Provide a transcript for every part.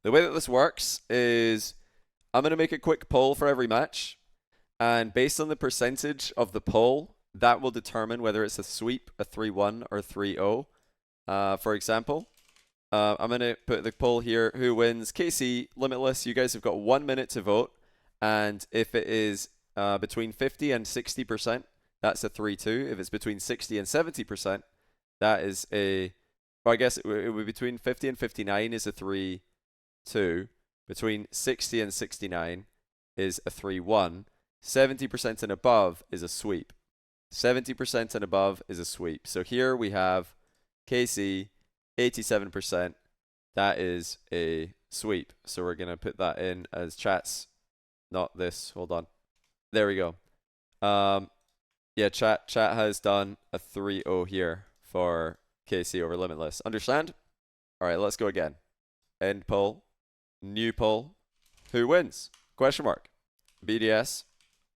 The way that this works is I'm going to make a quick poll for every match, and based on the percentage of the poll, that will determine whether it's a sweep, a 3-1, or 3-0. For example, I'm going to put the poll here. Who wins? KC, Limitless. You guys have got 1 minute to vote. And if it is between 50 and 60%, that's a 3-2. If it's between 60 and 70%, that is a. Well, I guess it would be between 50 and 59 is a 3-2. Between 60 and 69 is a 3-1. 70% and above is a sweep. 70% and above is a sweep. So here we have KC, 87%. That is a sweep. So we're going to put that in as chats. Not this. Hold on. There we go. Yeah, chat has done a 3-0 here for KC over Limitless. Understand? All right, let's go again. End poll. New poll. Who wins? Question mark. BDS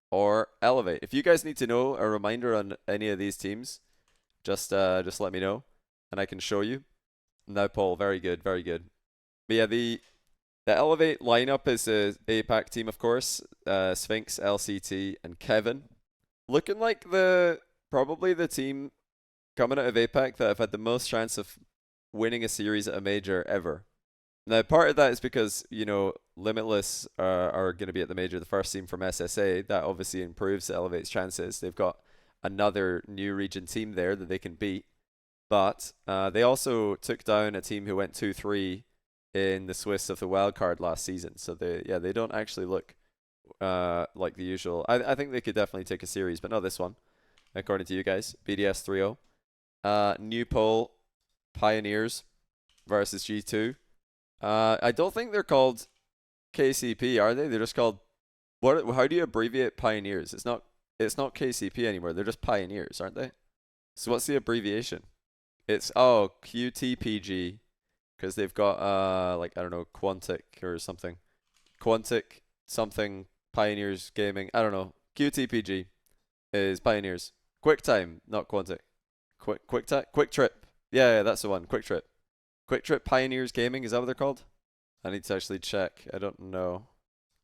or Elevate. If you guys need to know a reminder on any of these teams, just let me know and I can show you. Now poll, very good, very good. But yeah, the Elevate lineup is a APAC team, of course. Sphinx, LCT, and Kevin. Looking like probably the team coming out of APAC that have had the most chance of winning a series at a major ever. Now, part of that is because, you know, Limitless are going to be at the major, the first team from SSA. That obviously improves Elevate's chances. They've got another new region team there that they can beat. But they also took down a team who went 2-3 in the Swiss of the wildcard last season. So they don't actually look like the usual. I think they could definitely take a series, but not this one, according to you guys. BDS 3-0. New poll, Pioneers versus G2. I don't think they're called KCP, are they? They're just called what? How do you abbreviate Pioneers? It's not KCP anymore. They're just Pioneers, aren't they? So what's the abbreviation? It's QTPG, because they've got like I don't know, Quantic or something. Quantic something Pioneers Gaming. I don't know. QTPG is Pioneers. QuickTime, not Quantic. Quick Trip. Yeah, that's the one. Quick Trip. Quick Trip Pioneers Gaming, is that what they're called? I need to actually check. I don't know.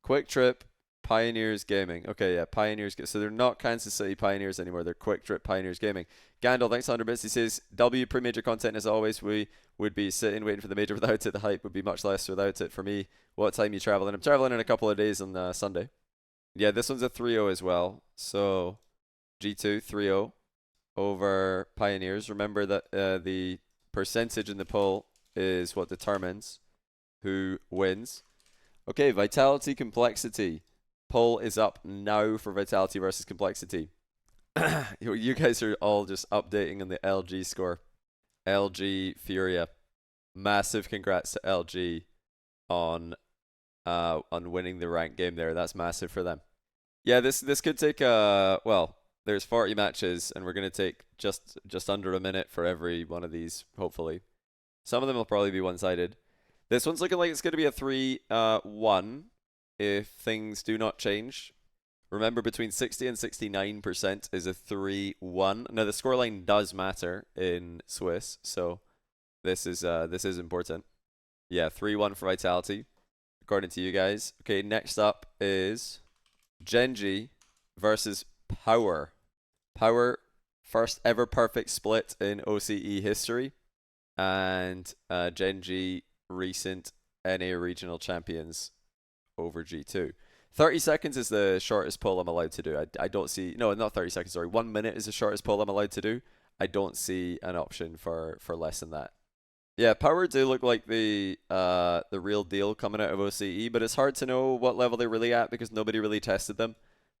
Quick Trip Pioneers Gaming. Okay, yeah, Pioneers. So they're not Kansas City Pioneers anymore. They're Quick Trip Pioneers Gaming. Gandalf, thanks 100 bits. He says, W pre-major content as always. We would be sitting waiting for the major without it. The hype would be much less without it. For me, what time you traveling? I'm traveling in a couple of days on Sunday. Yeah, this one's a 3-0 as well. So G2 3-0 over Pioneers. Remember that the percentage in the poll is what determines who wins. Okay, Vitality, Complexity. Poll is up now for Vitality versus Complexity. You guys are all just updating on the LG score. LG Furia. Massive congrats to LG on winning the ranked game there. That's massive for them. Yeah, this could take well, there's 40 matches and we're going to take just under a minute for every one of these, hopefully. Some of them will probably be one-sided. This one's looking like it's going to be a 3-1 if things do not change. Remember, between 60 and 69% is a 3-1. Now, the scoreline does matter in Swiss, so this is important. Yeah, 3-1 for Vitality, according to you guys. Okay, next up is Genji versus Power. Power, first ever perfect split in OCE history. And Genji, recent NA regional champions over G2. 30 seconds is the shortest poll I'm allowed to do. I don't see, no, not 30 seconds, sorry. 1 minute is the shortest poll I'm allowed to do. I don't see an option for less than that. Yeah, Power do look like the real deal coming out of OCE, but it's hard to know what level they're really at because nobody really tested them.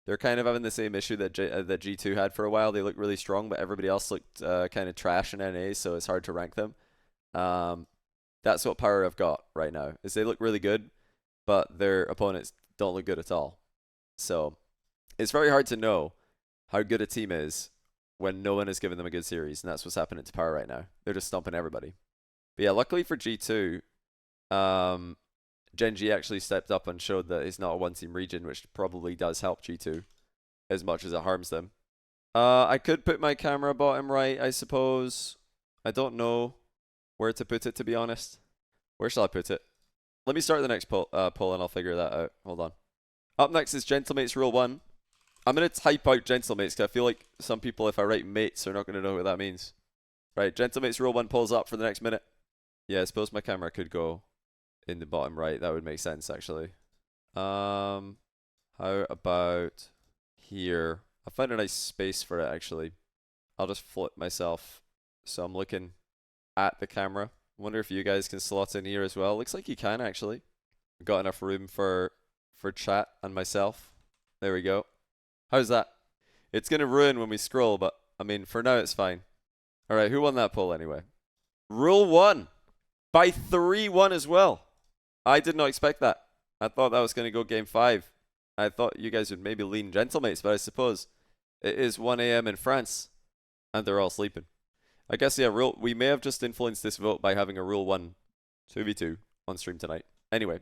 They're kind of having the same issue that that G2 had for a while. They look really strong, but everybody else looked kind of trash in NA, so it's hard to rank them. That's what Power have got right now, is they look really good, but their opponents don't look good at all. So it's very hard to know how good a team is when no one has given them a good series, and that's what's happening to Power right now. They're just stomping everybody. But yeah, luckily for G2, Genji actually stepped up and showed that it's not a one-team region, which probably does help G2 as much as it harms them. I could put my camera bottom right, I suppose. I don't know where to put it, to be honest. Where shall I put it? Let me start the next poll and I'll figure that out. Hold on. Up next is Gentlemates Rule 1. I'm going to type out Gentlemates because I feel like some people, if I write mates, are not going to know what that means. Right, Gentlemates Rule 1 pulls up for the next minute. Yeah, I suppose my camera could go in the bottom right. That would make sense, actually. How about here? I found a nice space for it, actually. I'll just flip myself so I'm looking at the camera. Wonder if you guys can slot in here as well. Looks like you can, actually. Got enough room for chat and myself. There we go. How's that? It's going to ruin when we scroll, but I mean, for now it's fine. All right, who won that poll anyway? Rule 1 by 3-1 as well. I did not expect that. I thought that was going to go game 5. I thought you guys would maybe lean Gentlemates, but I suppose it is 1 a.m. in France and they're all sleeping. I guess, yeah, we may have just influenced this vote by having a Rule 1 2v2 on stream tonight. Anyway,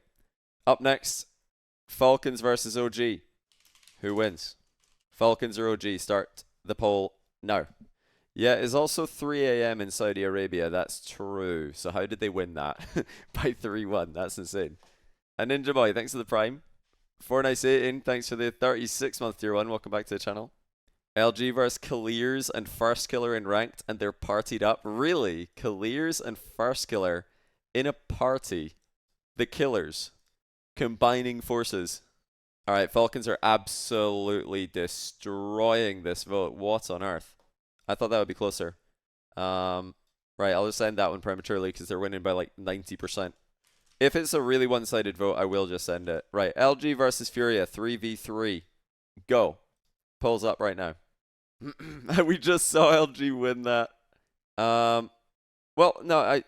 up next, Falcons versus OG. Who wins? Falcons or OG? Start the poll now. Yeah, it's also 3 a.m. in Saudi Arabia. That's true. So how did they win that? By 3-1. That's insane. And Ninja Boy, thanks for the Prime. Fortnite18, thanks for the 36-month tier 1. Welcome back to the channel. LG versus Clears and First Killer in ranked, and they're partied up. Really? Clears and First Killer in a party. The Killers combining forces. Alright, Falcons are absolutely destroying this vote. What on earth? I thought that would be closer. Right, I'll just end that one prematurely because they're winning by like 90%. If it's a really one-sided vote, I will just end it. Right, LG versus Furia, 3v3. Go. Polls up right now. We just saw LG win that. Well, no,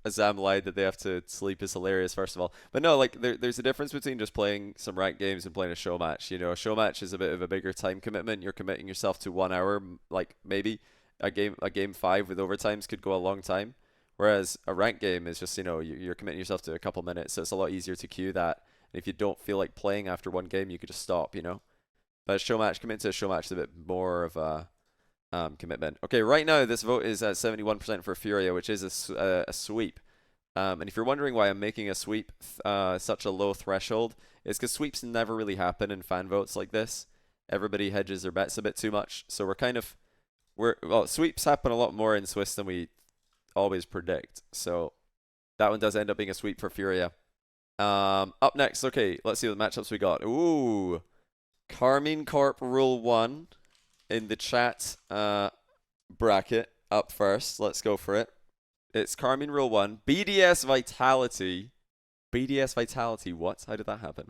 Azam lied that they have to sleep is hilarious, first of all. But no, like, there's a difference between just playing some ranked games and playing a show match. You know, a show match is a bit of a bigger time commitment. You're committing yourself to 1 hour, like, maybe. A game 5 with overtimes could go a long time. Whereas a ranked game is just, you know, you're committing yourself to a couple minutes, so it's a lot easier to queue that. And if you don't feel like playing after one game, you could just stop, you know? But a show match, committing to a show match is a bit more of a commitment. Okay, right now this vote is at 71% for Furia, which is a sweep. And if you're wondering why I'm making a sweep such a low threshold, it's because sweeps never really happen in fan votes like this. Everybody hedges their bets a bit too much, so well, sweeps happen a lot more in Swiss than we always predict. So that one does end up being a sweep for Furia. Up next, okay, let's see what matchups we got. Ooh, Carmine Corp Rule 1 in the chat bracket up first. Let's go for it. It's Carmine Rule 1. BDS Vitality. BDS Vitality, what? How did that happen?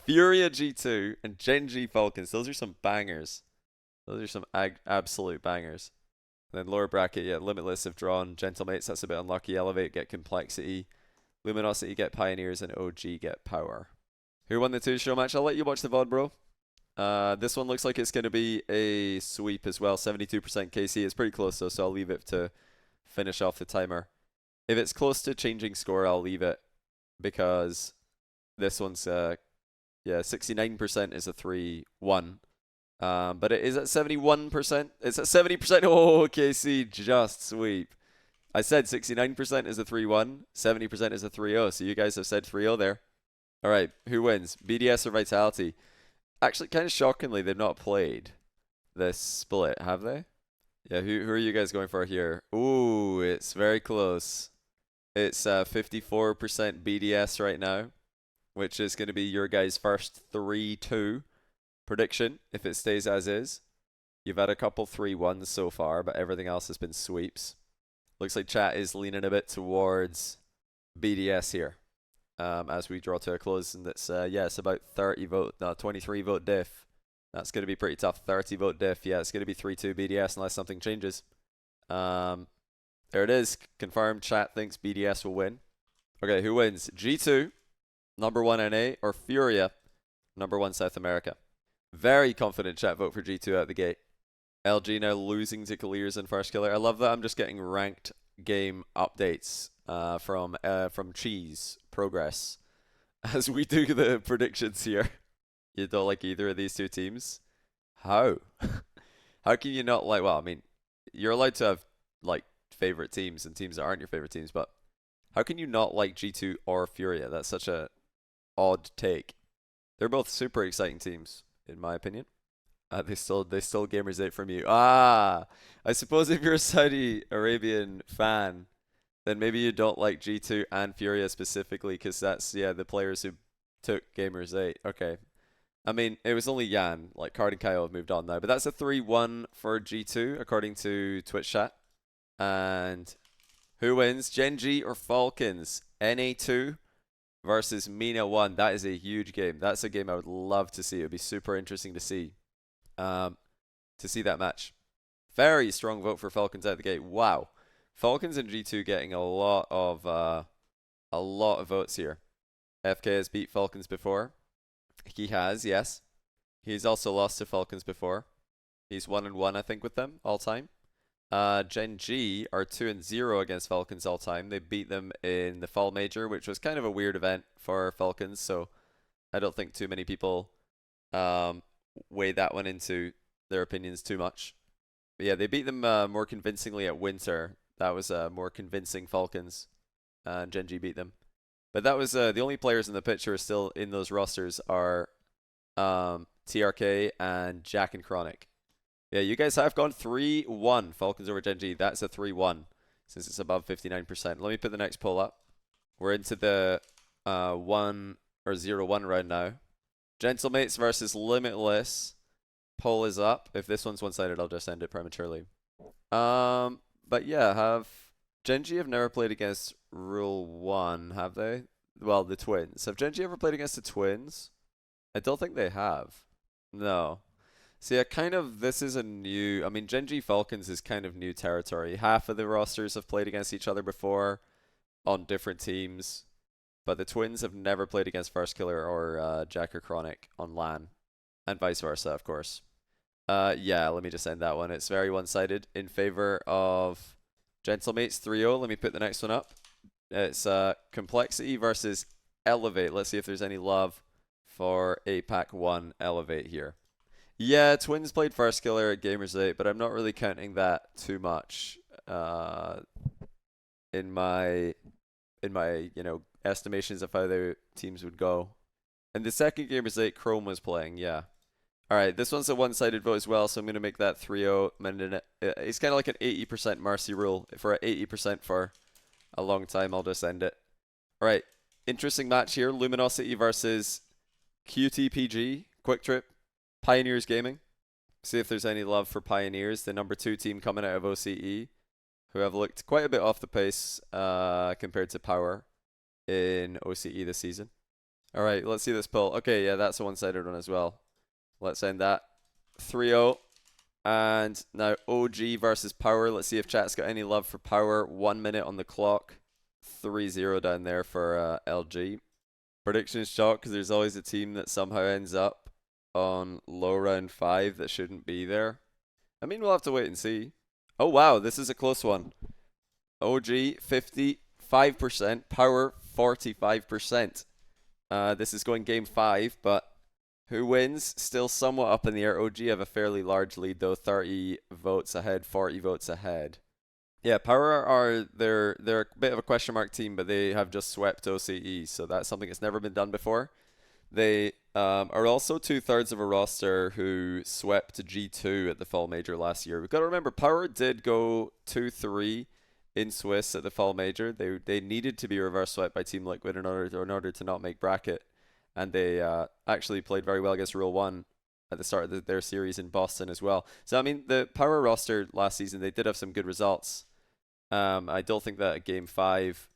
Furia G2 and Genji Falcons. Those are some bangers. Those are some absolute bangers. And then lower bracket, yeah, Limitless have drawn Gentlemates. That's a bit unlucky. Elevate, get Complexity. Luminosity, get Pioneers. And OG, get Power. Who won the 2 show match? I'll let you watch the VOD, bro. This one looks like it's going to be a sweep as well. 72% KC. It's pretty close, though, so I'll leave it to finish off the timer. If it's close to changing score, I'll leave it. Because this one's, yeah, 69% is a 3-1. But it is at 71%. It's at 70%. Oh, KC just sweep. I said 69% is a 3-1. 70% is a 3-0. So you guys have said 3-0 there. All right, who wins? BDS or Vitality? Actually, kind of shockingly, they've not played this split, have they? Yeah, who are you guys going for here? Ooh, it's very close. It's 54% BDS right now, which is going to be your guys' first 3-2 prediction if it stays as is. You've had a couple 3-1s so far, but everything else has been sweeps. Looks like chat is leaning a bit towards BDS here as we draw to a close. And it's, yeah, it's about 23 vote diff. That's going to be pretty tough. 30 vote diff. Yeah, it's going to be 3-2 BDS unless something changes. There it is. Confirmed. Chat thinks BDS will win. Okay, who wins? G2, number 1 NA, or Furia, number 1 South America? Very confident chat vote for G2 out the gate. LG now losing to Clears and First Killer. I love that I'm just getting ranked game updates from Cheese Progress as we do the predictions here. You don't like either of these two teams? How? How can you not like, well, I mean, you're allowed to have like favorite teams and teams that aren't your favorite teams, but How can you not like G2 or Furia? That's such a odd take. They're both super exciting teams, in my opinion. They stole Gamers 8 from you. Ah, I suppose if you're a Saudi Arabian fan, then maybe you don't like G2 and Furia specifically, because that's, yeah, the players who took Gamers 8. Okay. I mean, it was only Yan. Like, Card and Kyle have moved on now. But that's a 3-1 for G2, according to Twitch chat. And who wins? Gen G or Falcons? NA2 versus Mina 1. That is a huge game. That's a game I would love to see. It would be super interesting to see. To see that match. Very strong vote for Falcons out the gate. Wow. Falcons and G2 getting a lot of votes here. FK has beat Falcons before. He has, yes. He's also lost to Falcons before. He's 1-1, I think, with them all time. Gen G are 2-0 against Falcons all time. They beat them in the Fall Major, which was kind of a weird event for Falcons, so I don't think too many people weigh that one into their opinions too much. But yeah, they beat them more convincingly at Winter. That was more convincing Falcons, and Gen G beat them. But that was the only players in the picture still in those rosters are TRK and Jack and Chronic. Yeah, you guys have gone 3-1 Falcons over Gen G. That's a 3-1 since it's above 59%. Let me put the next poll up. We're into the 1 or 0-1 round now. Gentlemates versus Limitless. Poll is up. If this one's one-sided, I'll just end it prematurely. But yeah, have Gen G have never played against Rule 1, have they? Well, the Twins. Have Gen G ever played against the Twins? I don't think they have. No. So yeah, kind of this is a new... I mean, Gen G Falcons is kind of new territory. Half of the rosters have played against each other before on different teams. But the Twins have never played against First Killer or Jack or Chronic on LAN. And vice versa, of course. Yeah, let me just end that one. It's very one-sided in favor of Gentlemates 3-0. Let me put the next one up. It's Complexity versus Elevate. Let's see if there's any love for APAC 1 Elevate here. Yeah, Twins played First Killer at Gamers 8, but I'm not really counting that too much in my estimations of how the teams would go. And the second Gamers 8, Chrome was playing, yeah. Alright, this one's a one-sided vote as well, so I'm going to make that 3-0. It's kind of like an 80% Marcy rule. If we're at 80% for a long time, I'll just end it. Alright, interesting match here. Luminosity versus QTPG, Quick Trip, Pioneers Gaming. See if there's any love for Pioneers, the number 2 team coming out of OCE, who have looked quite a bit off the pace compared to Power in OCE this season. Alright, let's see this poll. Okay, yeah, that's a one-sided one as well. Let's end that. 3-0. And now OG versus Power. Let's see if chat's got any love for Power. 1 minute on the clock. 3-0 down there for LG. Predictions chalk, because there's always a team that somehow ends up on low round 5 that shouldn't be there. I mean, we'll have to wait and see. Oh, wow. This is a close one. OG, 55%. Power, 45%. This is going game 5, but who wins? Still somewhat up in the air. OG have a fairly large lead though, 30 votes ahead, 40 votes ahead. Yeah, Power they're a bit of a question mark team, but they have just swept OCE, so that's something that's never been done before. They are also 2/3 of a roster who swept G2 at the Fall Major last year. We've got to remember, Power did go 2-3 in Swiss at the Fall Major. They needed to be reverse swept by Team Liquid in order to not make bracket. And they actually played very well against Rule 1 at the start of their series in Boston as well. So, I mean, the Power roster last season, they did have some good results. I don't think that Game 5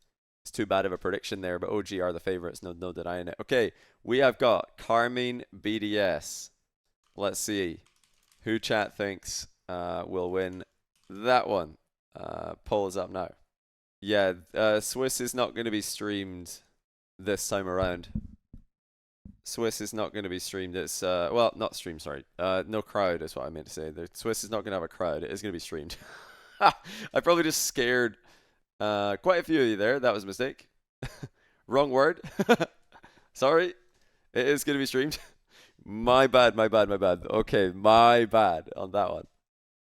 is too bad of a prediction there, but OG are the favorites, no denying it. Okay, we have got Carmine BDS. Let's see who chat thinks will win that one. Poll is up now. Yeah, Swiss is not going to be streamed this time around. Swiss is not going to be streamed. It's well, not streamed. Sorry, no crowd is what I meant to say. The Swiss is not going to have a crowd. It is going to be streamed. I probably just scared quite a few of you there. That was a mistake. Wrong word. Sorry. It is going to be streamed. My bad. Okay, my bad on that one.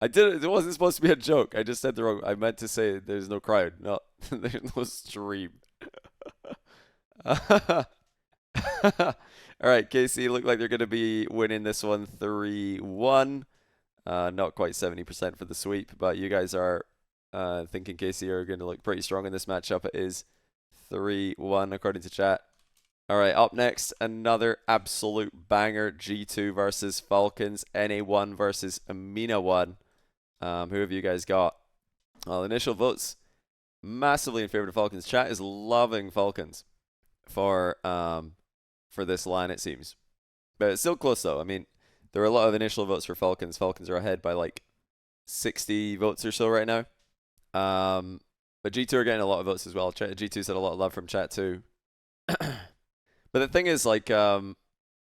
It wasn't supposed to be a joke. I just said the wrong. I meant to say there's no crowd. No, there's no stream. All right, Casey look like they're going to be winning this one 3-1. Not quite 70% for the sweep, but you guys are thinking Casey are going to look pretty strong in this matchup. It is 3-1 according to chat. All right, up next, another absolute banger. G2 versus Falcons. NA1 versus Amina1. Who have you guys got? Well, initial votes massively in favor of Falcons. Chat is loving Falcons for this line, it seems. But it's still close, though. I mean, there are a lot of initial votes for Falcons. Falcons are ahead by like 60 votes or so right now. But G2 are getting a lot of votes as well. G2's had a lot of love from chat too. But the thing is, like,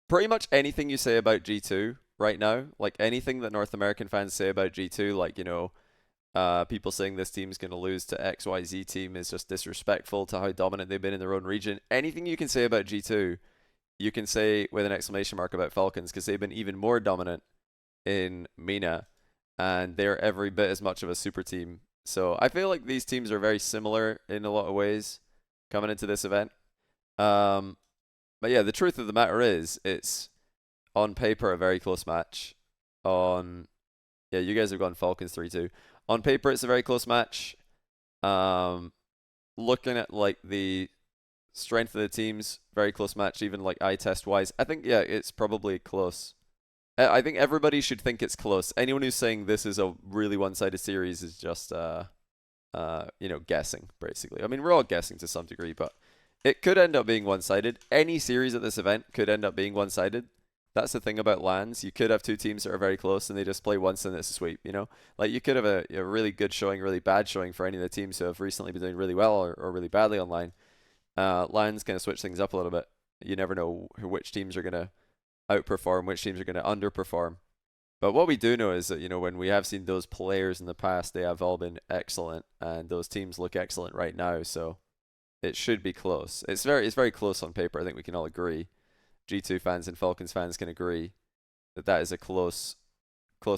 pretty much anything you say about G2 right now, like anything that North American fans say about G2, like, you know, people saying this team's going to lose to XYZ team is just disrespectful to how dominant they've been in their own region. Anything you can say about G2, you can say with an exclamation mark about Falcons, because they've been even more dominant in MENA, and they're every bit as much of a super team. So I feel like these teams are very similar in a lot of ways coming into this event. But yeah, the truth of the matter is, it's on paper a very close match. Yeah, you guys have gone Falcons 3-2. On paper, it's a very close match. Looking at like the strength of the teams, very close match, even like eye test wise. I think yeah, it's probably close. I think everybody should think it's close. Anyone who's saying this is a really one-sided series is just you know, guessing basically. I mean, we're all guessing to some degree, but it could end up being one-sided. Any series at this event could end up being one-sided. That's the thing about LANs. You could have two teams that are very close and they just play once and it's a sweep, you know? Like, you could have a really good showing, really bad showing for any of the teams who have recently been doing really well or really badly online. LANs kind of switch things up a little bit. You never know which teams are going to outperform, which teams are going to underperform. But what we do know is that, you know, when we have seen those players in the past, they have all been excellent, and those teams look excellent right now, so it should be close. It's very close on paper. I think we can all agree. G2 fans and Falcons fans can agree that is a close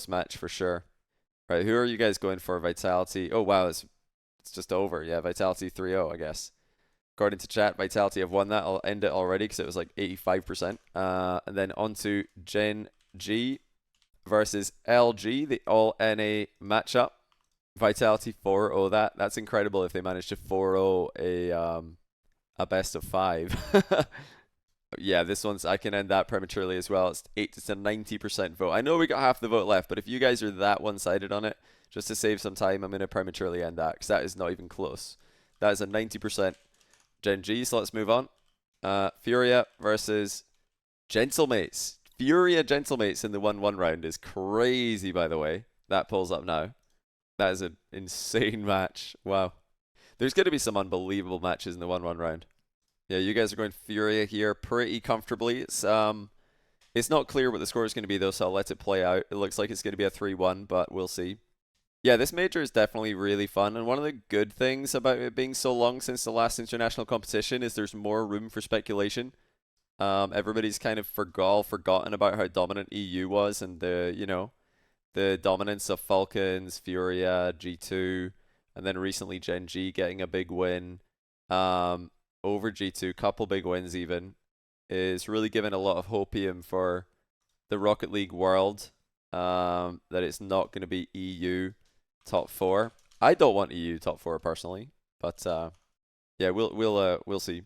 match for sure. Right, who are you guys going for? Vitality. Oh wow, it's just over. Yeah, Vitality 3-0, I guess. According to chat, Vitality have won that. I'll end it already because it was like 85%. And then on to Gen G versus LG, the all NA matchup. Vitality 4-0 that's incredible if they manage to 4-0 a best of 5. Yeah, this one's, I can end that prematurely as well. It's a 90% vote. I know we got half the vote left, but if you guys are that one-sided on it, just to save some time, I'm going to prematurely end that because that is not even close. That is a 90% Gen G, so let's move on. Furia versus Gentlemates. Furia Gentlemates in the 1-1 round is crazy, by the way. That pulls up now. That is an insane match. Wow. There's going to be some unbelievable matches in the 1-1 round. Yeah, you guys are going Furia here pretty comfortably. It's not clear what the score is going to be, though, so I'll let it play out. It looks like it's going to be a 3-1, but we'll see. Yeah, this major is definitely really fun, and one of the good things about it being so long since the last international competition is there's more room for speculation. Everybody's kind of forgotten about how dominant EU was and the dominance of Falcons, Furia, G2, and then recently Gen G getting a big win. Over G2, couple big wins even, is really giving a lot of hopium for the Rocket League world, that it's not going to be EU top 4. I don't want EU top 4 personally, but yeah, we'll see.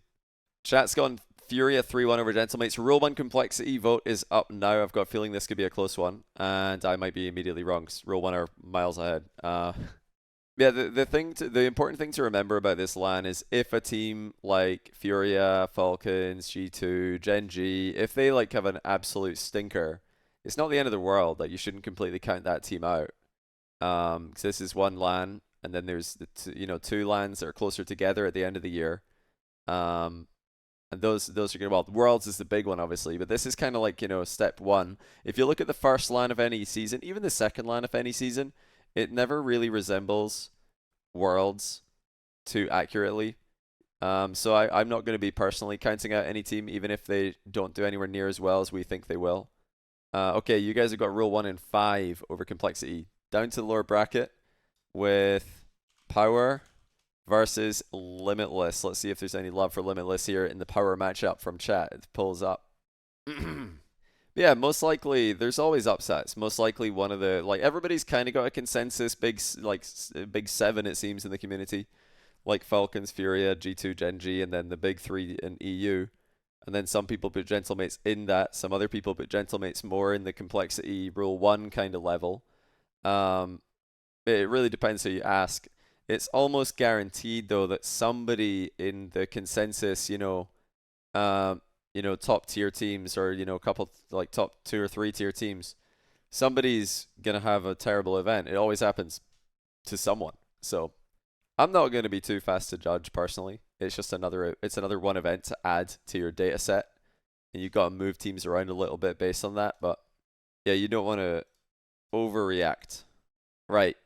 Chat's gone Furia 3-1 over Gentlemates. Rule 1 complexity vote is up now. I've got a feeling this could be a close one, and I might be immediately wrong. Rule 1 are miles ahead. Yeah, the important thing to remember about this LAN is if a team like Furia, Falcons, G2, Gen G, if they like have an absolute stinker, it's not the end of the world. Like, you shouldn't completely count that team out. Because this is one LAN, and then there's the two LANs that are closer together at the end of the year. And those are good. Well, Worlds is the big one, obviously, but this is kind of like, step 1. If you look at the first LAN of any season, even the second LAN of any season, it never really resembles Worlds too accurately. So I'm not going to be personally counting out any team, even if they don't do anywhere near as well as we think they will. Okay, you guys have got Rule 1 and 5 over complexity. Down to the lower bracket with Power, versus Limitless. Let's see if there's any love for Limitless here in the power matchup from chat. It pulls up. Yeah, most likely there's always upsets. Most likely one of the like everybody's kind of got a consensus big seven it seems in the community, like Falcons, Furia, G2, Genji, and then the big three in EU. And then some people put Gentlemates in that. Some other people put Gentlemates more in the complexity rule one kind of level. It really depends who you ask. It's almost guaranteed though that somebody in the consensus, top tier teams or a couple like top 2 or 3 tier teams, somebody's gonna have a terrible event. It always happens to someone. So I'm not gonna be too fast to judge personally. It's just another one event to add to your data set, and you've got to move teams around a little bit based on that. But yeah, you don't want to overreact. Right.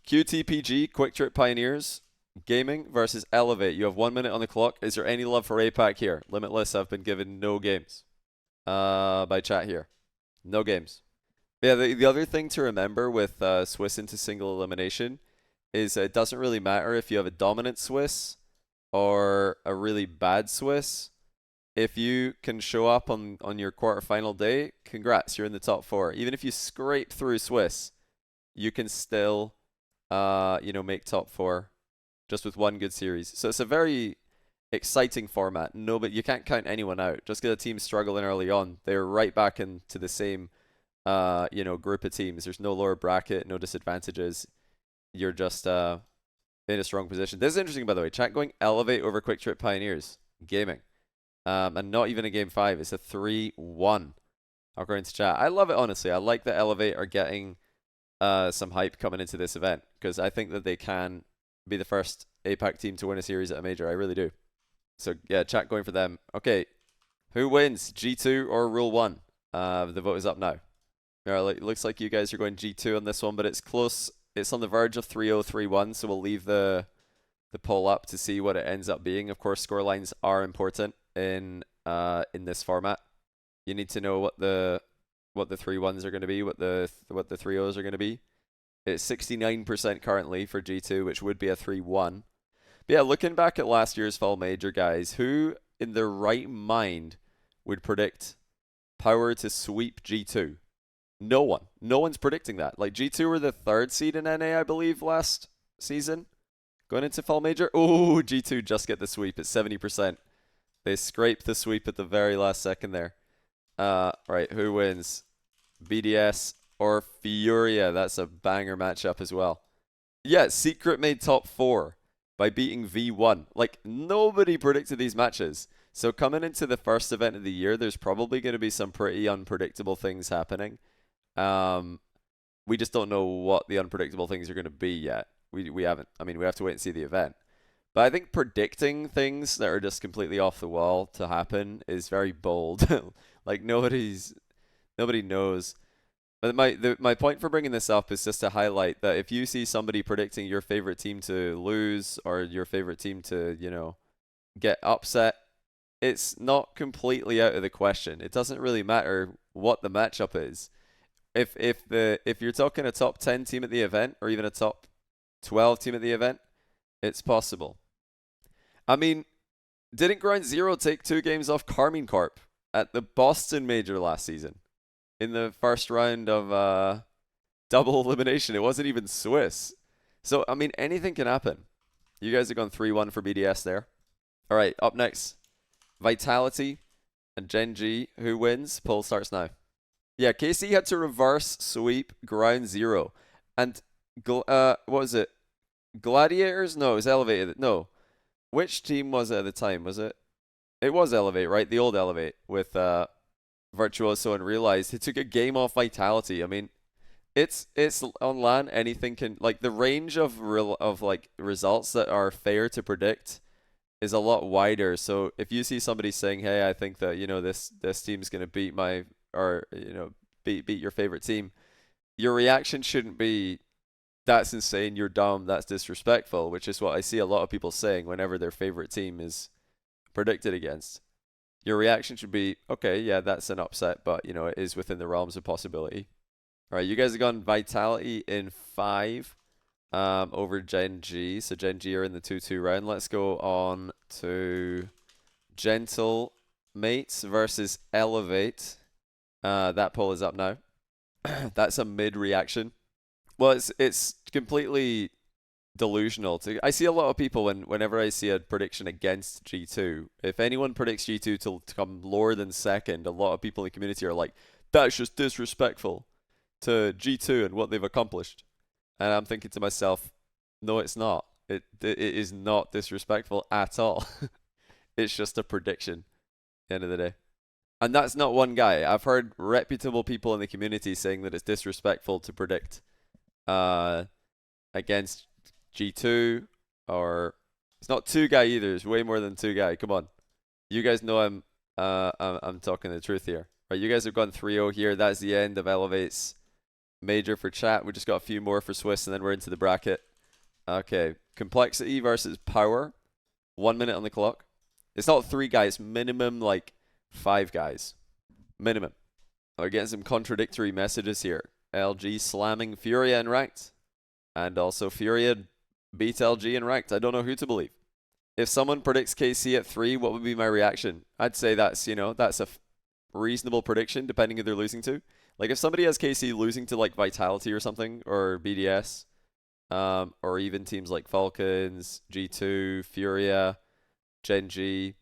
QTPG, Quick Trip Pioneers, Gaming versus Elevate. You have 1 minute on the clock. Is there any love for APAC here? Limitless have been given no games by chat here. No games. Yeah, the other thing to remember with Swiss into single elimination is it doesn't really matter if you have a dominant Swiss or a really bad Swiss. If you can show up on your quarterfinal day, congrats, you're in the top 4. Even if you scrape through Swiss, you can still make top 4 just with one good series. So it's a very exciting format. No, but you can't count anyone out. Just because a team's struggling early on, they're right back into the same group of teams. There's no lower bracket, no disadvantages. You're just in a strong position. This is interesting, by the way. Chat going Elevate over Quick Trip Pioneers Gaming. And not even a game 5. It's a 3-1 according to chat. I love it, honestly. I like that Elevate are getting some hype coming into this event because I think that they can be the first APAC team to win a series at a major. I really do. So yeah, chat going for them. Okay, who wins, G2 or Rule 1? The vote is up now. It looks like you guys are going G2 on this one, but it's close. It's on the verge of 3-0, 3-1, so we'll leave the poll up to see what it ends up being. Of course, scorelines are important in this format. You need to know what the 3-1s are going to be, what the 3-0s are going to be. It's 69% currently for G2, which would be a 3-1. But yeah, looking back at last year's Fall Major, guys, who in their right mind would predict Power to sweep G2? No one. No one's predicting that. Like, G2 were the 3rd seed in NA, I believe, last season. Going into Fall Major. Oh, G2 just get the sweep at 70%. They scraped the sweep at the very last second there. Right, who wins? BDS or Furia? That's a banger matchup as well. Yeah, Secret made top 4 by beating V1. Like, nobody predicted these matches. So coming into the first event of the year, there's probably going to be some pretty unpredictable things happening. We just don't know what the unpredictable things are going to be yet. We haven't. I mean, we have to wait and see the event. But I think predicting things that are just completely off the wall to happen is very bold. Like nobody knows. But my point for bringing this up is just to highlight that if you see somebody predicting your favorite team to lose or your favorite team to, get upset, it's not completely out of the question. It doesn't really matter what the matchup is. If you're talking a top 10 team at the event or even a top 12 team at the event, it's possible. I mean, didn't Ground Zero take 2 games off Carmine Corp at the Boston Major last season in the first round of double elimination? It wasn't even Swiss. So, I mean, anything can happen. You guys have gone 3-1 for BDS there. All right, up next, Vitality and Genji. Who wins? Poll starts now. Yeah, KC had to reverse sweep Ground Zero. And, what was it? Gladiators? No, it was Elevated. No. Which team was it at the time? Was it? It was Elevate, right? The old Elevate with Virtuoso and Realized. He took a game off Vitality. I mean, it's on LAN. Anything can, like, the range of results that are fair to predict is a lot wider. So if you see somebody saying, "Hey, I think that this team's gonna beat beat your favorite team," your reaction shouldn't be, "That's insane, you're dumb, that's disrespectful," which is what I see a lot of people saying whenever their favorite team is predicted against. Your reaction should be, "Okay, yeah, that's an upset, but it is within the realms of possibility." All right, you guys have gone Vitality in 5. over Gen G. So Gen G are in the 2-2 round. Let's go on to Gentle Mates versus Elevate. That poll is up now. That's a mid reaction. Well, it's completely delusional. I see a lot of people whenever I see a prediction against G2, if anyone predicts G2 to come lower than second, a lot of people in the community are like, that's just disrespectful to G2 and what they've accomplished. And I'm thinking to myself, no, it's not. It is not disrespectful at all. It's just a prediction at the end of the day. And that's not one guy. I've heard reputable people in the community saying that it's disrespectful to predict against G2, or it's not two guy either. It's way more than two guy. Come on, you guys know I'm talking the truth here, right? You guys have gone 3-0 here. That's the end of Elevate's major for chat. We just got a few more for Swiss, and then we're into the bracket. Okay, complexity versus power. 1 minute on the clock. It's not three guys. Minimum like 5 guys. Minimum. We're getting some contradictory messages here. LG slamming Furia in ranked, and also Furia beat LG in ranked. I don't know who to believe. If someone predicts KC at 3, what would be my reaction? I'd say that's, that's a reasonable prediction depending who they're losing to. Like if somebody has KC losing to like Vitality or something, or BDS, or even teams like Falcons, G2, Furia, Gen G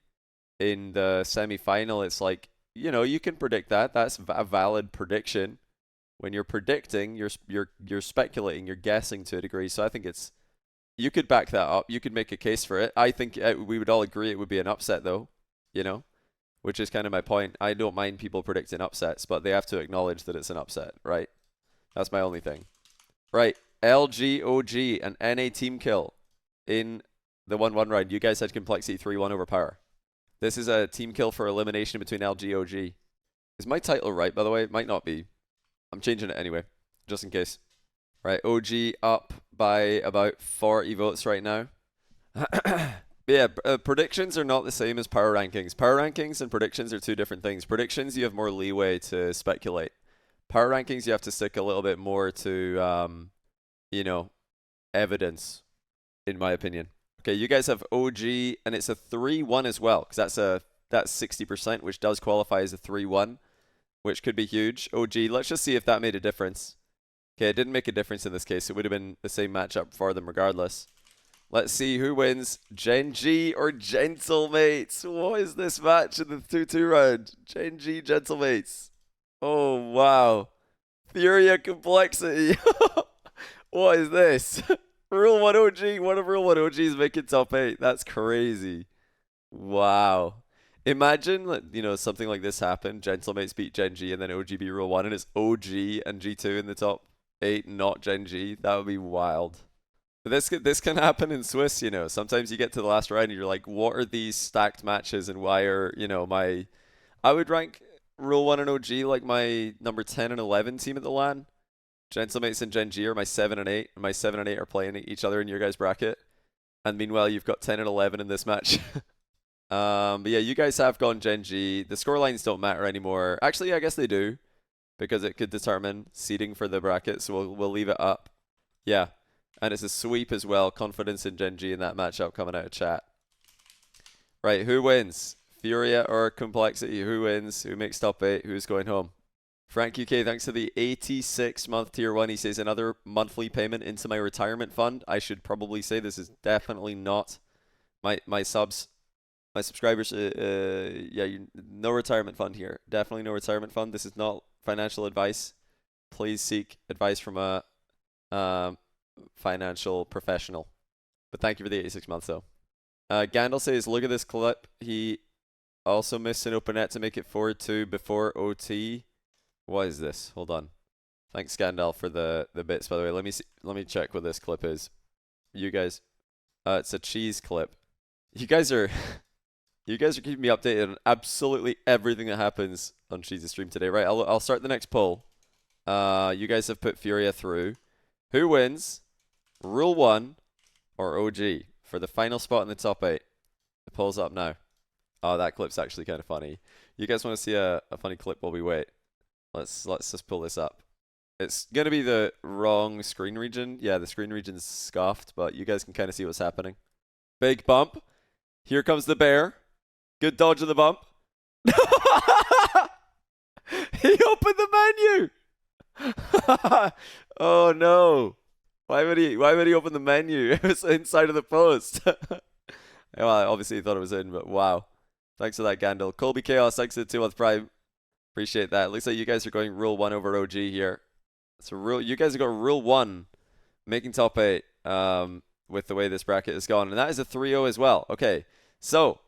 in the semi-final, it's like, you can predict that. That's a valid prediction. When you're predicting, you're speculating, you're guessing to a degree. So I think you could back that up. You could make a case for it. I think we would all agree it would be an upset though, which is kind of my point. I don't mind people predicting upsets, but they have to acknowledge that it's an upset, right? That's my only thing. Right, LGOG and NA team kill in the 1-1 round. You guys had complexity 3-1 over power. This is a team kill for elimination between LGOG. Is my title right, by the way? It might not be. I'm changing it anyway, just in case. Right, OG up by about 40 votes right now. Yeah, predictions are not the same as power rankings. Power rankings and predictions are two different things. Predictions, you have more leeway to speculate. Power rankings, you have to stick a little bit more to, evidence, in my opinion. Okay, you guys have OG, and it's a 3-1 as well, because that's 60%, which does qualify as a 3-1. Which could be huge. OG, let's just see if that made a difference. Okay, it didn't make a difference in this case. It would have been the same matchup for them regardless. Let's see who wins, Gen G or Gentlemates. What is this match in the 2-2 round? Gen G, Gentlemates. Oh, wow. Furia Complexity. What is this? Rule 1 OG. One of Rule 1 OGs making top 8. That's crazy. Wow. Imagine, something like this happen. Gentlemates beat Gen G and then OG beat Rule 1 and it's OG and G2 in the top 8, not Gen G. That would be wild. But this can happen in Swiss, Sometimes you get to the last round and you're like, what are these stacked matches and why are, I would rank Rule 1 and OG like my number 10 and 11 team at the LAN. Gentlemates and Gen G are my 7 and 8. And my 7 and 8 are playing each other in your guys' bracket. And meanwhile, you've got 10 and 11 in this match. But yeah, you guys have gone Gen G. The scorelines don't matter anymore. Actually, I guess they do, because it could determine seeding for the bracket, so we'll leave it up. Yeah, and it's a sweep as well. Confidence in Gen G in that matchup coming out of chat. Right, who wins? Furia or Complexity? Who wins? Who makes top 8? Who's going home? Frank UK, thanks for the 86-month tier 1. He says, another monthly payment into my retirement fund. I should probably say this is definitely not my subs. My subscribers, no retirement fund here. Definitely no retirement fund. This is not financial advice. Please seek advice from a financial professional. But thank you for the 86 months, though. Gandalf says, look at this clip. He also missed an open net to make it 4-2 before OT. What is this? Hold on. Thanks, Gandalf, for the bits, by the way. Let me check what this clip is. You guys, it's a cheese clip. You guys are keeping me updated on absolutely everything that happens on Cheese's stream today, right? I'll start the next poll. You guys have put Furia through. Who wins? Rule 1 or OG for the final spot in the top 8? The poll's up now. Oh, that clip's actually kind of funny. You guys want to see a funny clip while we wait? Let's just pull this up. It's going to be the wrong screen region. Yeah, the screen region's scuffed, but you guys can kind of see what's happening. Big bump. Here comes the bear. Good dodge of the bump. He opened the menu. Oh no. Why would he open the menu? It was inside of the post. Well, obviously he thought it was in, but wow. Thanks for that, Gandalf. Colby Chaos, thanks for the 2-month Prime. Appreciate that. Looks like you guys are going rule 1 over OG here. So you guys have got rule 1 making top 8 with the way this bracket has gone. And that is a 3-0 as well. Okay, so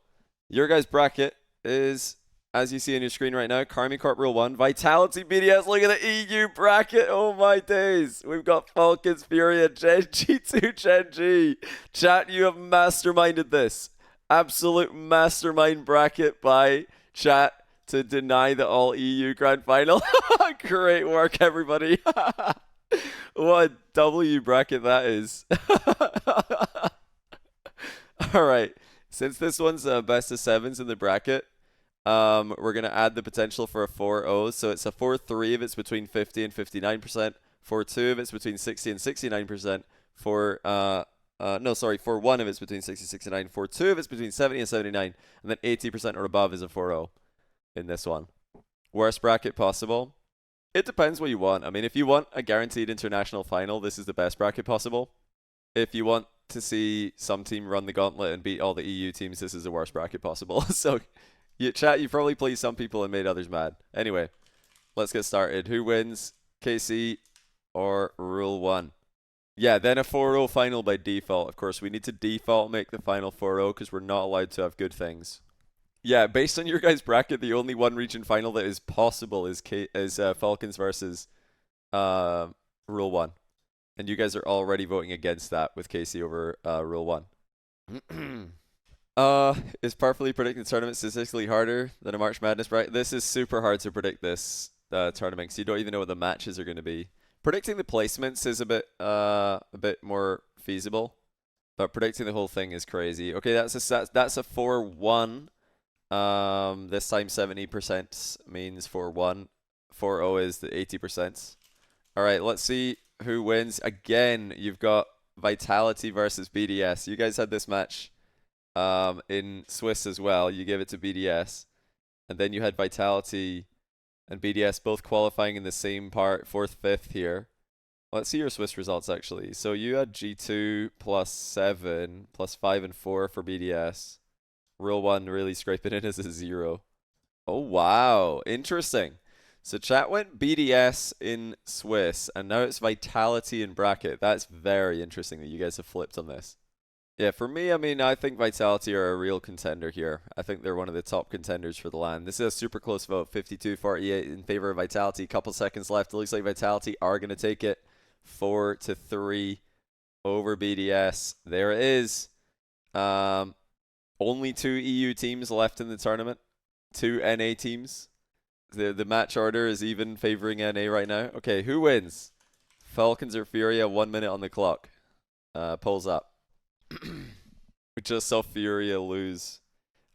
your guys' bracket is, as you see on your screen right now, Karmi Corp rule 1, Vitality BDS. Look at the EU bracket. Oh my days. We've got Falcons, Furia, Gen G2, Gen G. Chat, you have masterminded this. Absolute mastermind bracket by chat to deny the all EU grand final. Great work, everybody. What a W bracket that is. All right. Since this one's best of 7s in the bracket, we're going to add the potential for a 4-0. So it's a 4-3 if it's between 50 and 59%. 4-2 if it's between 60 and 69%. 4-1 if it's between 60 and 69. 4-2 if it's between 70 and 79. And then 80% or above is a 4-0 in this one. Worst bracket possible? It depends what you want. I mean, if you want a guaranteed international final, this is the best bracket possible. If you want to see some team run the gauntlet and beat all the EU teams, this is the worst bracket possible. So, you probably pleased some people and made others mad. Anyway, let's get started. Who wins? KC or Rule 1? Yeah, then a 4-0 final by default. Of course, we need to default make the final 4-0 because we're not allowed to have good things. Yeah, based on your guys' bracket, the only one region final that is possible is Falcons versus Rule 1. And you guys are already voting against that with KC over Rule 1. Is perfectly predicting the tournament statistically harder than a March Madness bracket? This is super hard to predict this tournament because you don't even know what the matches are going to be. Predicting the placements is a bit more feasible, but predicting the whole thing is crazy. Okay, that's a 4-1. This time 70% means 4-1. 4-0 is the 80%. All right, let's see who wins. Again, you've got Vitality versus BDS. You guys had this match in Swiss as well. You gave it to BDS. And then you had Vitality and BDS both qualifying in the same part, 4th, 5th here. Let's see your Swiss results, actually. So you had G2 +7, +5 and 4 for BDS. Rule 1 really scraping in as a 0. Oh, wow. Interesting. So chat went BDS in Swiss, and now it's Vitality in bracket. That's very interesting that you guys have flipped on this. Yeah, for me, I mean, I think Vitality are a real contender here. I think they're one of the top contenders for the LAN. This is a super close vote, 52-48 in favor of Vitality. Couple seconds left. It looks like Vitality are going to take it 4-3 over BDS. There it is. Only 2 EU teams left in the tournament. 2 NA teams. The match order is even favoring NA right now. Okay, who wins? Falcons or Furia? 1 minute on the clock. Polls up. We just saw Furia lose.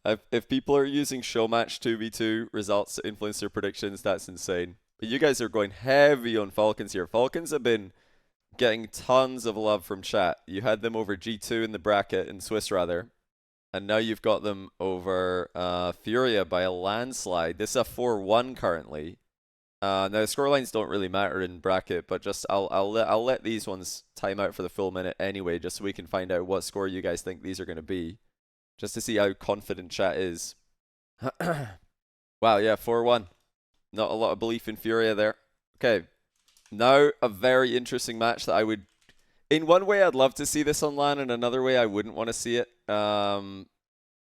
If people are using show match 2v2 results to influence their predictions, that's insane. But you guys are going heavy on Falcons here. Falcons have been getting tons of love from chat. You had them over G2 in the bracket, in Swiss rather. And now you've got them over Furia by a landslide. This is a 4-1 currently. Now the scorelines don't really matter in bracket, but just I'll let these ones time out for the full minute anyway, just so we can find out what score you guys think these are going to be, just to see how confident chat is. Wow, yeah, 4-1. Not a lot of belief in Furia there. Okay, now a very interesting match that I would, in one way I'd love to see this on LAN, and another way I wouldn't want to see it.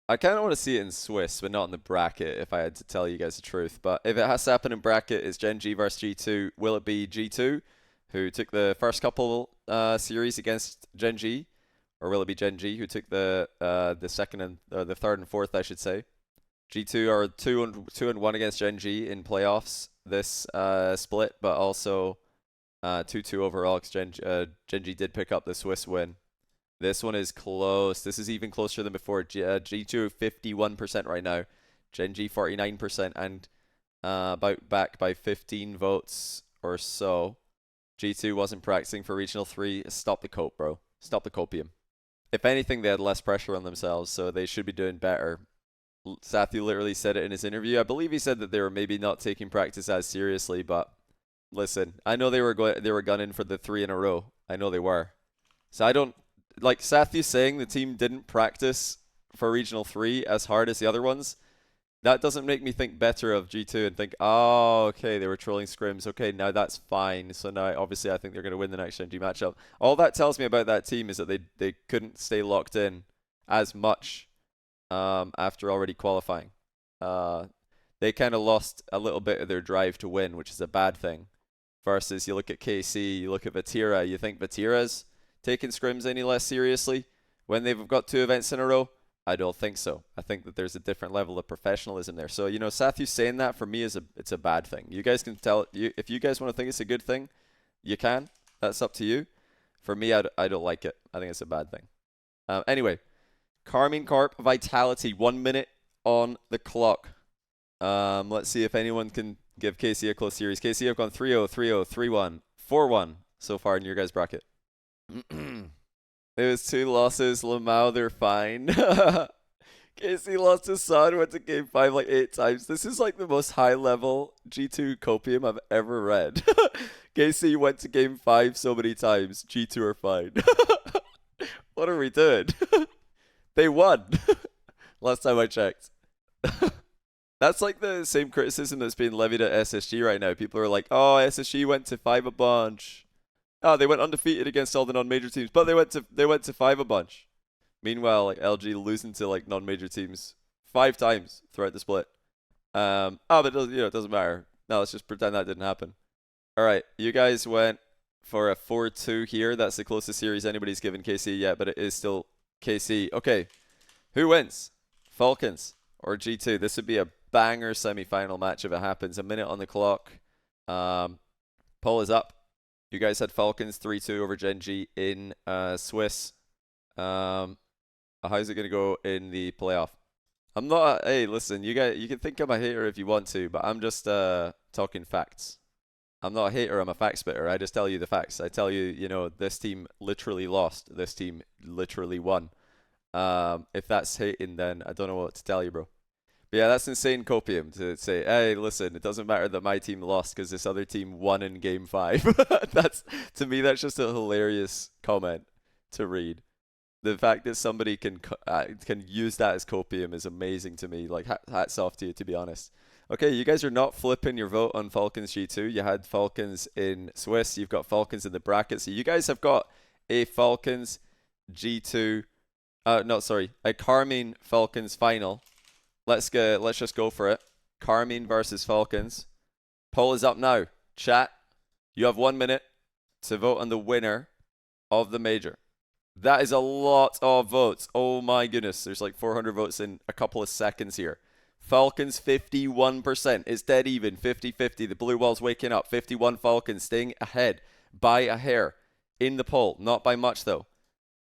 I kind of want to see it in Swiss, but not in the bracket, if I had to tell you guys the truth. But if it has to happen in bracket, it's Gen G versus G2. Will it be G2, who took the first couple series against Gen G? Or will it be Gen G, who took the second and the third and fourth, I should say? G2 are 2-1 against Gen G in playoffs this split, but also 2-2 overall, because Gen G did pick up the Swiss win. This one is close. This is even closer than before. G2 51% right now. Gen G 49% and about back by 15 votes or so. G2 wasn't practicing for Regional 3. Stop the cope, bro. Stop the copium. If anything, they had less pressure on themselves, so they should be doing better. Sathu literally said it in his interview. I believe he said that they were maybe not taking practice as seriously, but listen, I know they were gunning for the 3 in a row. I know they were. So I don't like Sathu saying the team didn't practice for Regional 3 as hard as the other ones. That doesn't make me think better of G2 and think, oh, okay, they were trolling scrims. Okay, now that's fine. So now, obviously, I think they're going to win the next Gen G matchup. All that tells me about that team is that they couldn't stay locked in as much after already qualifying. They kind of lost a little bit of their drive to win, which is a bad thing. Versus you look at KC, you look at Vatira, you think Vatira's taking scrims any less seriously when they've got 2 events in a row? I don't think so. I think that there's a different level of professionalism there. So, you know, Sathu saying that for me it's a bad thing. You guys can tell, if you guys want to think it's a good thing, you can. That's up to you. For me, I don't like it. I think it's a bad thing. Anyway, Carmine Corp Vitality, 1 minute on the clock. Let's see if anyone can give KC a close series. KC have gone 3-0, 3-0, 3-1, 4-1 so far in your guys' bracket. It was 2 losses. Lamau, they're fine. KC lost to Sun, went to game 5 like 8 times. This is like the most high-level G2 copium I've ever read. KC went to game 5 so many times. G2 are fine. What are we doing? They won. Last time I checked. That's like the same criticism that's being levied at SSG right now. People are like, oh, SSG went to 5 a bunch. Oh, they went undefeated against all the non-major teams, but they went to 5 a bunch. Meanwhile, like LG losing to like non-major teams 5 times throughout the split. But it doesn't matter. No, let's just pretend that didn't happen. All right, you guys went for a 4-2 here. That's the closest series anybody's given KC yet, but it is still KC. Okay, who wins? Falcons or G2? This would be a banger semi-final match if it happens. A minute on the clock. Poll is up. You guys had Falcons 3-2 over Gen G in Swiss. How's it going to go in the playoff? I'm not hey, listen, you can think I'm a hater if you want to, but I'm just talking facts. I'm not a hater, I'm a fact spitter. I just tell you the facts. I tell you, you know, this team literally lost. This team literally won. If that's hating, then I don't know what to tell you, bro. But yeah, that's insane copium to say, hey, listen, it doesn't matter that my team lost because this other team won in game 5. To me, that's just a hilarious comment to read. The fact that somebody can use that as copium is amazing to me. Like, hats off to you, to be honest. Okay, you guys are not flipping your vote on Falcons G2. You had Falcons in Swiss. You've got Falcons in the bracket. So you guys have got a Falcons G2, a Carmine Falcons final. Let's just go for it. Carmine versus Falcons. Poll is up now. Chat, you have 1 minute to vote on the winner of the major. That is a lot of votes. Oh my goodness. There's like 400 votes in a couple of seconds here. Falcons 51%. It's dead even. 50-50. The blue wall's waking up. 51 Falcons staying ahead by a hair in the poll. Not by much though.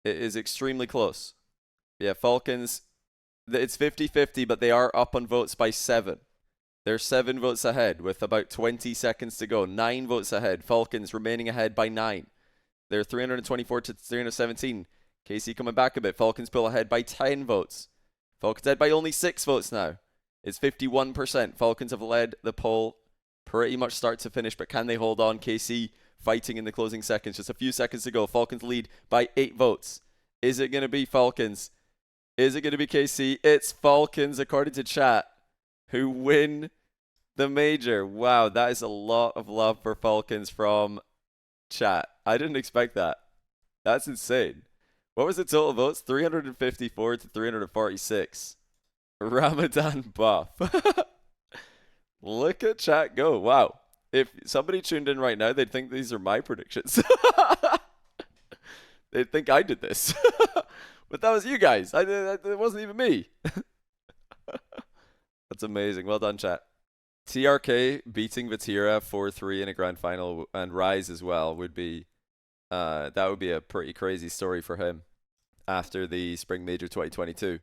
It is extremely close. Yeah, Falcons, it's 50-50, but they are up on votes by 7. They're 7 votes ahead with about 20 seconds to go. 9 votes ahead. Falcons remaining ahead by 9. They're 324 to 317. KC coming back a bit. Falcons pull ahead by 10 votes. Falcons ahead by only 6 votes now. It's 51%. Falcons have led the poll pretty much start to finish, but can they hold on? KC fighting in the closing seconds. Just a few seconds to go. Falcons lead by 8 votes. Is it going to be Falcons? Is it going to be KC? It's Falcons, according to chat, who win the major. Wow, that is a lot of love for Falcons from chat. I didn't expect that. That's insane. What was the total votes? 354 to 346. Ramadan buff. Look at chat go. Wow. If somebody tuned in right now, they'd think these are my predictions. They'd think I did this. But that was you guys. It wasn't even me. That's amazing. Well done, chat. TRK beating Vatira 4-3 in a grand final and Rise as well would be that would be a pretty crazy story for him after the Spring Major 2022.